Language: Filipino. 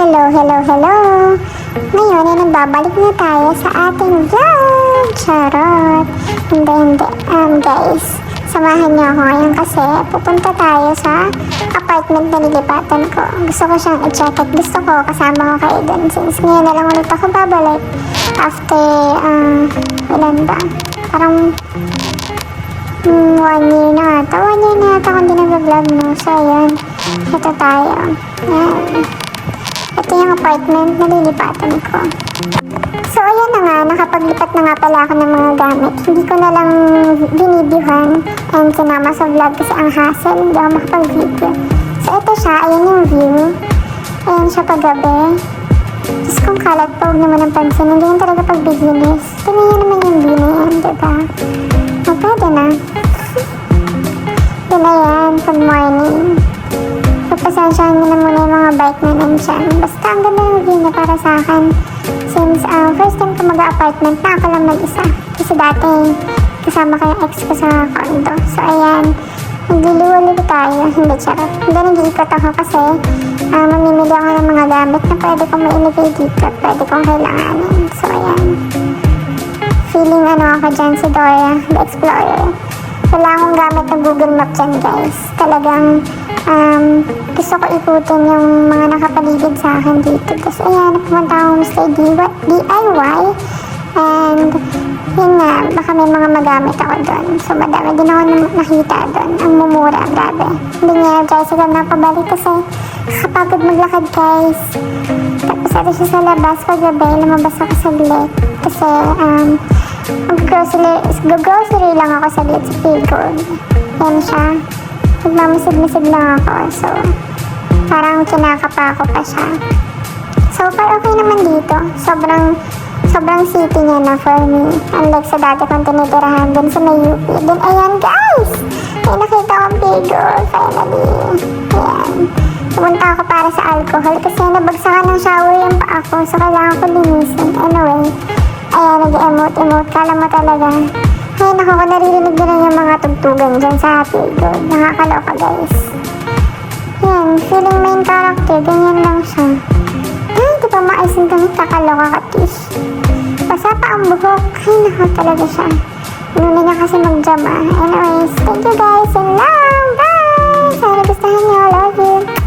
Hello, hello, hello! Ngayon ay nagbabalik na tayo sa ating vlog! Charot! Hindi. Guys, samahan niyo ako ngayon kasi pupunta tayo sa apartment na nilipatan ko. Gusto ko siyang i-check at gusto ko kasama ko kayo dun since ngayon na lang ulit ako babalik after, ilan ba? Parang 1 year na ata. 1 year na ata kung di nag-vlog, no? So, ayan. Ito tayo. Ayan. Ito yung apartment na lilipatan ko. So, ayan na nga. Nakapaglipat na nga pala ako ng mga gamit. Hindi ko na lang binibihan and sinama sa vlog kasi ang hassle. Hindi ako makapag-video. So, ito siya. Ayan yung view. Ayan siya paggabi. Tapos kung kalat pa, huwag naman ang pansin. Hindi yan talaga pag-beginners. Tingnan nyo naman yung view na yan, diba? Pwede na. Yun na yan. Good morning. Pagpasensyahan nyo na muna yung mga bike na nandyan. Basta ang ganda ng view na para sa akin. Since first time ko mag-apartment na ako lang mag-isa. Kasi dati kasama ko yung ex ko sa condo. So ayan. Nagliliwalo tayo. Hindi charot. Hindi nag-iikot ako kasi mamimili ako ng mga gamit na pwede kong mailagay dito. Pwede kong kailanganin. So ayan. Feeling ako dyan si Dora, the Explorer. Wala akong gamit na Google Map dyan, guys. Talagang gusto ko ikutin yung mga nakapaligid sa akin dito. Tapos ayan, napumunta akong Mr. DIY. And yun nga, baka may mga magamit ako doon. So madami din ako nakita doon. Ang mumura, grabe. Hindi nga tricycle na pabalik kasi kapagod maglakad, guys. Tapos ito siya sa labas paggabi, lumabas ako saglit. Kasi mag-grocery lang ako saglit sa Pigod. Yan siya. Nagmamasid-masid lang ako. So, parang kinakapa ko pa siya. So far, okay naman dito. Sobrang city niya na for me. Unlike sa dati kong tinitirahan dun sa may UP. Then, ayan guys! May nakita akong Pigod. Finally. Ayan. Pumunta ako para sa alcohol kasi nabagsakan ng shower yung paa ko. So, kailangan ko linisin. Anyway. Ayan, nag-emote. Kala mo talaga. Ay, naku, kung naririnig nyo lang yung mga tugtugan dyan sa Pigod. Nakakaloka, guys. Yan, feeling main character. Ganyan lang siya. Ay, di ba maayos damit? Kakaloka ka, tish. Basa pa ang buhok. Ay, naku, talaga siya. Inuna niya kasi mag-job, Anyways, thank you, guys. And love! Bye! Sana gustuhan nyo. Love you.